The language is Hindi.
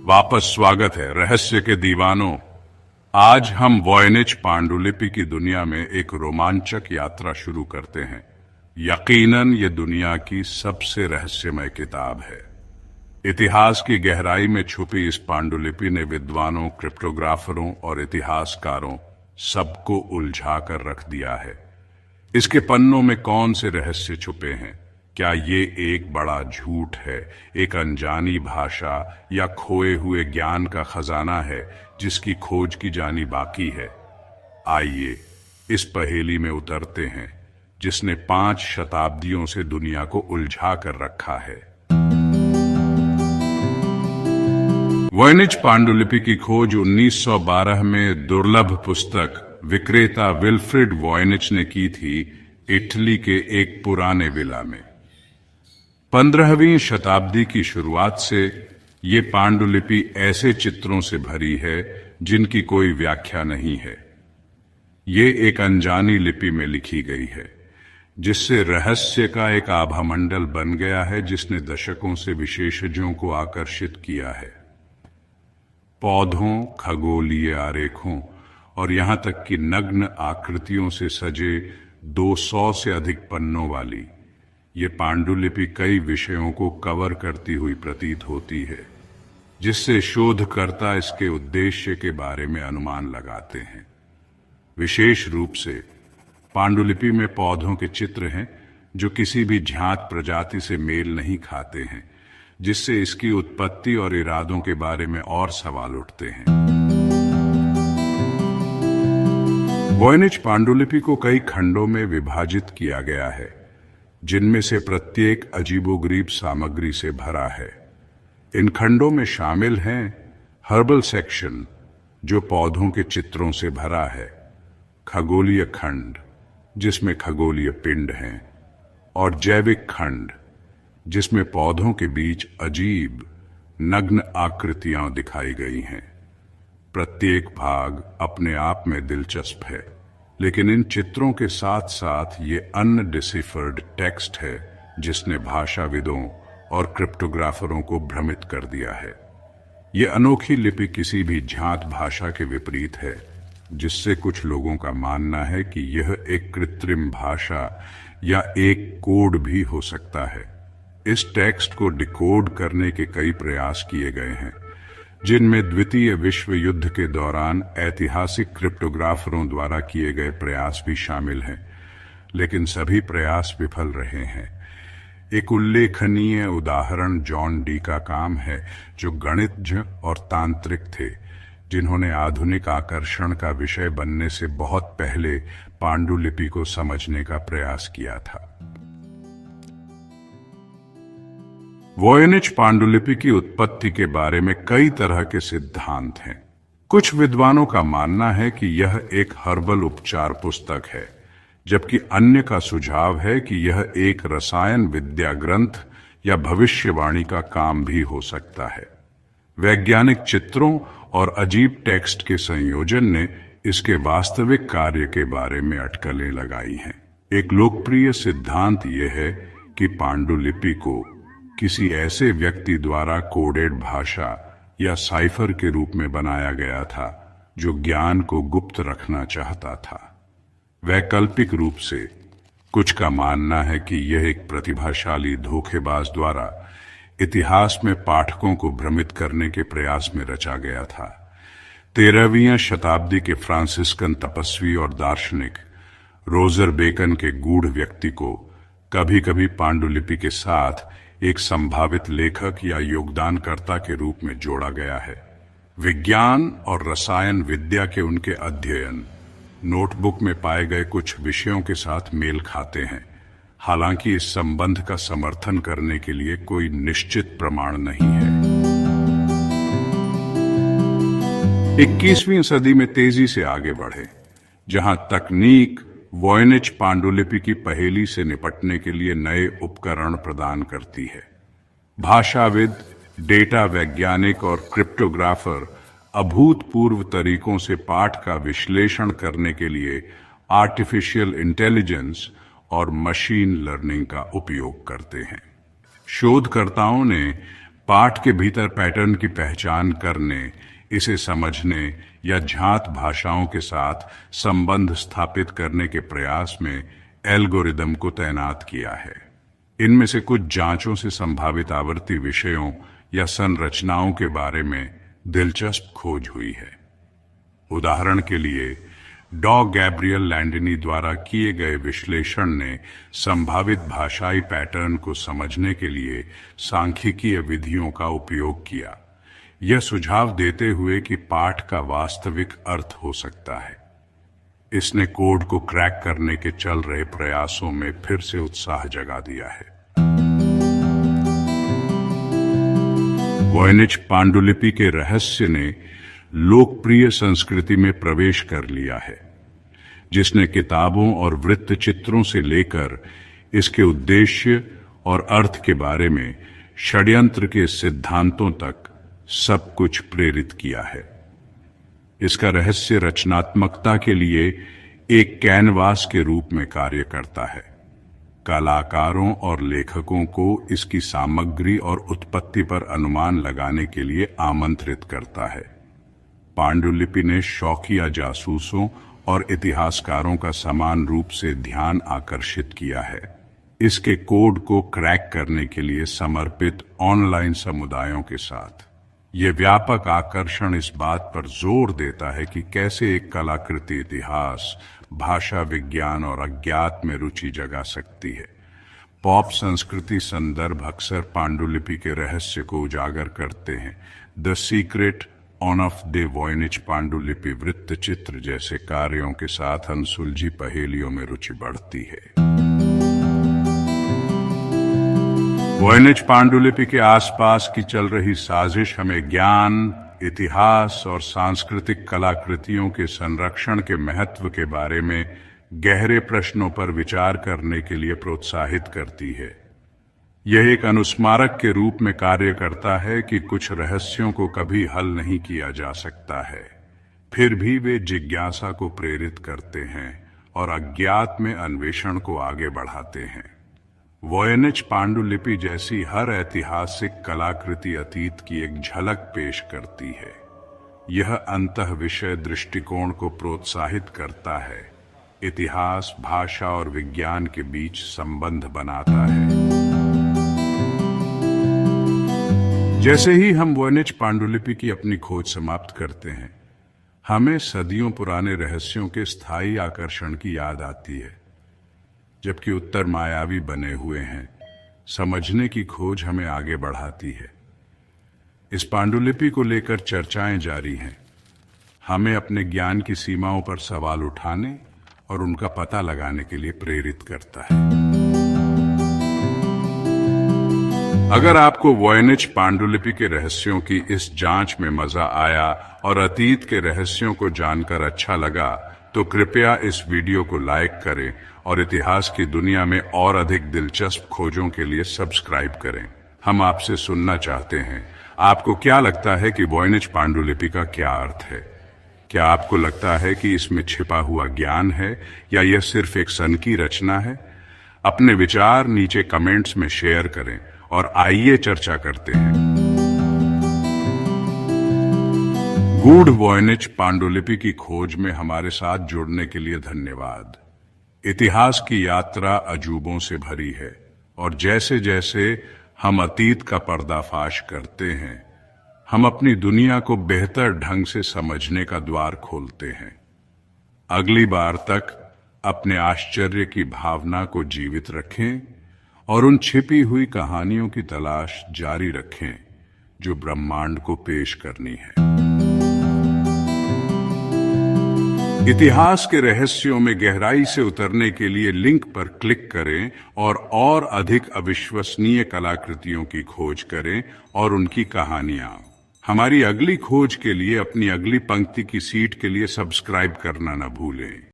वापस स्वागत है रहस्य के दीवानों। आज हम वॉयनिच पांडुलिपि की दुनिया में एक रोमांचक यात्रा शुरू करते हैं। यकीनन ये दुनिया की सबसे रहस्यमय किताब है। इतिहास की गहराई में छुपी इस पांडुलिपि ने विद्वानों, क्रिप्टोग्राफरों और इतिहासकारों सबको उलझा कर रख दिया है। इसके पन्नों में कौन से रहस्य छुपे हैं? क्या ये एक बड़ा झूठ है, एक अनजानी भाषा या खोए हुए ज्ञान का खजाना है जिसकी खोज की जानी बाकी है? आइए इस पहेली में उतरते हैं जिसने 5 शताब्दियों से दुनिया को उलझा कर रखा है। वॉयनिच पांडुलिपि की खोज 1912 में दुर्लभ पुस्तक विक्रेता विल्फ्रिड वॉयनिच ने की थी, इटली के एक पुराने विला में। 15वीं शताब्दी की शुरुआत से ये पांडुलिपि ऐसे चित्रों से भरी है जिनकी कोई व्याख्या नहीं है। ये एक अनजानी लिपि में लिखी गई है जिससे रहस्य का एक आभामंडल बन गया है, जिसने दशकों से विशेषज्ञों को आकर्षित किया है। पौधों, खगोलीय आरेखों और यहां तक कि नग्न आकृतियों से सजे 200 से अधिक पन्नों वाली ये पांडुलिपि कई विषयों को कवर करती हुई प्रतीत होती है, जिससे शोधकर्ता इसके उद्देश्य के बारे में अनुमान लगाते हैं। विशेष रूप से पांडुलिपि में पौधों के चित्र हैं जो किसी भी ज्ञात प्रजाति से मेल नहीं खाते हैं, जिससे इसकी उत्पत्ति और इरादों के बारे में और सवाल उठते हैं। वॉयनिच पांडुलिपि को कई खंडों में विभाजित किया गया है, जिनमें से प्रत्येक अजीबोगरीब सामग्री से भरा है। इन खंडों में शामिल हैं हर्बल सेक्शन जो पौधों के चित्रों से भरा है, खगोलीय खंड जिसमें खगोलीय पिंड हैं, और जैविक खंड जिसमें पौधों के बीच अजीब नग्न आकृतियां दिखाई गई हैं। प्रत्येक भाग अपने आप में दिलचस्प है, लेकिन इन चित्रों के साथ साथ ये अनडिसिफर्ड टेक्स्ट है जिसने भाषाविदों और क्रिप्टोग्राफरों को भ्रमित कर दिया है। ये अनोखी लिपि किसी भी ज्ञात भाषा के विपरीत है, जिससे कुछ लोगों का मानना है कि यह एक कृत्रिम भाषा या एक कोड भी हो सकता है। इस टेक्स्ट को डिकोड करने के कई प्रयास किए गए हैं, जिनमें द्वितीय विश्व युद्ध के दौरान ऐतिहासिक क्रिप्टोग्राफरों द्वारा किए गए प्रयास भी शामिल हैं, लेकिन सभी प्रयास विफल रहे हैं। एक उल्लेखनीय उदाहरण जॉन डी का काम है, जो गणितज्ञ और तांत्रिक थे, जिन्होंने आधुनिक आकर्षण का विषय बनने से बहुत पहले पांडुलिपि को समझने का प्रयास किया था। वॉयनिच पांडुलिपि की उत्पत्ति के बारे में कई तरह के सिद्धांत हैं। कुछ विद्वानों का मानना है कि यह एक हर्बल उपचार पुस्तक है, जबकि अन्य का सुझाव है कि यह एक रसायन विद्या ग्रंथ या भविष्यवाणी का काम भी हो सकता है। वैज्ञानिक चित्रों और अजीब टेक्स्ट के संयोजन ने इसके वास्तविक कार्य के बारे में अटकलें लगाई हैं। एक लोकप्रिय सिद्धांत यह है कि पांडुलिपि को किसी ऐसे व्यक्ति द्वारा कोडेड भाषा या साइफर के रूप में बनाया गया था जो ज्ञान को गुप्त रखना चाहता था। वैकल्पिक रूप से कुछ का मानना है कि यह एक प्रतिभाशाली धोखेबाज द्वारा इतिहास में पाठकों को भ्रमित करने के प्रयास में रचा गया था। 13वीं शताब्दी के फ्रांसिस्कन तपस्वी और दार्शनिक रोजर बेकन के गूढ़ व्यक्ति को कभी कभी पांडुलिपि के साथ एक संभावित लेखक या योगदानकर्ता के रूप में जोड़ा गया है। विज्ञान और रसायन विद्या के उनके अध्ययन नोटबुक में पाए गए कुछ विषयों के साथ मेल खाते हैं, हालांकि इस संबंध का समर्थन करने के लिए कोई निश्चित प्रमाण नहीं है। 21वीं सदी में तेजी से आगे बढ़े, जहां तकनीक वॉयनिच पांडुलिपि की पहेली से निपटने के लिए नए उपकरण प्रदान करती है। भाषाविद, डेटा वैज्ञानिक और क्रिप्टोग्राफर अभूतपूर्व तरीकों से पाठ का विश्लेषण करने के लिए आर्टिफिशियल इंटेलिजेंस और मशीन लर्निंग का उपयोग करते हैं। शोधकर्ताओं ने पाठ के भीतर पैटर्न की पहचान करने, इसे समझने या जात भाषाओं के साथ संबंध स्थापित करने के प्रयास में एल्गोरिदम को तैनात किया है। इनमें से कुछ जांचों से संभावित आवर्ती विषयों या संरचनाओं के बारे में दिलचस्प खोज हुई है। उदाहरण के लिए डॉ गैब्रियल लैंडिनी द्वारा किए गए विश्लेषण ने संभावित भाषाई पैटर्न को समझने के लिए सांख्यिकीय विधियों का उपयोग किया, यह सुझाव देते हुए कि पाठ का वास्तविक अर्थ हो सकता है। इसने कोड को क्रैक करने के चल रहे प्रयासों में फिर से उत्साह जगा दिया है। वॉयनिच पांडुलिपि के रहस्य ने लोकप्रिय संस्कृति में प्रवेश कर लिया है, जिसने किताबों और वृत्त चित्रों से लेकर इसके उद्देश्य और अर्थ के बारे में षड्यंत्र के सिद्धांतों तक सब कुछ प्रेरित किया है। इसका रहस्य रचनात्मकता के लिए एक कैनवास के रूप में कार्य करता है। कलाकारों और लेखकों को इसकी सामग्री और उत्पत्ति पर अनुमान लगाने के लिए आमंत्रित करता है। पांडुलिपि ने शौकिया जासूसों और इतिहासकारों का समान रूप से ध्यान आकर्षित किया है। इसके कोड को क्रैक करने के लिए समर्पित ऑनलाइन समुदायों के साथ ये व्यापक आकर्षण इस बात पर जोर देता है कि कैसे एक कलाकृति इतिहास, भाषा विज्ञान और अज्ञात में रुचि जगा सकती है। पॉप संस्कृति संदर्भ अक्सर पांडुलिपि के रहस्य को उजागर करते हैं। The secret of the Voynich पांडुलिपि वृत्त चित्र जैसे कार्यों के साथ अनसुलझी पहेलियों में रुचि बढ़ती है। वॉयनिच पांडुलिपि के आसपास की चल रही साजिश हमें ज्ञान, इतिहास और सांस्कृतिक कलाकृतियों के संरक्षण के महत्व के बारे में गहरे प्रश्नों पर विचार करने के लिए प्रोत्साहित करती है। यह एक अनुस्मारक के रूप में कार्य करता है कि कुछ रहस्यों को कभी हल नहीं किया जा सकता है, फिर भी वे जिज्ञासा को प्रेरित करते हैं और अज्ञात में अन्वेषण को आगे बढ़ाते हैं। वॉयनिच पांडुलिपि जैसी हर ऐतिहासिक कलाकृति अतीत की एक झलक पेश करती है। यह अंतःविषय दृष्टिकोण को प्रोत्साहित करता है, इतिहास, भाषा और विज्ञान के बीच संबंध बनाता है। जैसे ही हम वॉयनिच पांडुलिपि की अपनी खोज समाप्त करते हैं, हमें सदियों पुराने रहस्यों के स्थायी आकर्षण की याद आती है। जबकि उत्तर मायावी बने हुए हैं, समझने की खोज हमें आगे बढ़ाती है। इस पांडुलिपि को लेकर चर्चाएं जारी हैं। हमें अपने ज्ञान की सीमाओं पर सवाल उठाने और उनका पता लगाने के लिए प्रेरित करता है। अगर आपको वॉयनिच पांडुलिपि के रहस्यों की इस जांच में मजा आया और अतीत के रहस्यों को जानकर अच्छा लगा, तो कृपया इस वीडियो को लाइक करें और इतिहास की दुनिया में और अधिक दिलचस्प खोजों के लिए सब्सक्राइब करें। हम आपसे सुनना चाहते हैं, आपको क्या लगता है कि वॉयनिच पांडुलिपि का क्या अर्थ है? क्या आपको लगता है कि इसमें छिपा हुआ ज्ञान है या यह सिर्फ एक सनकी रचना है? अपने विचार नीचे कमेंट्स में शेयर करें और आइए चर्चा करते हैं। गूढ़ वॉयनिच पांडुलिपि की खोज में हमारे साथ जुड़ने के लिए धन्यवाद। इतिहास की यात्रा अजूबों से भरी है और जैसे जैसे हम अतीत का पर्दाफाश करते हैं, हम अपनी दुनिया को बेहतर ढंग से समझने का द्वार खोलते हैं। अगली बार तक अपने आश्चर्य की भावना को जीवित रखें और उन छिपी हुई कहानियों की तलाश जारी रखें जो ब्रह्मांड को पेश करनी है। इतिहास के रहस्यों में गहराई से उतरने के लिए लिंक पर क्लिक करें और अधिक अविश्वसनीय कलाकृतियों की खोज करें और उनकी कहानियां। हमारी अगली खोज के लिए अपनी अगली पंक्ति की सीट के लिए सब्सक्राइब करना न भूलें।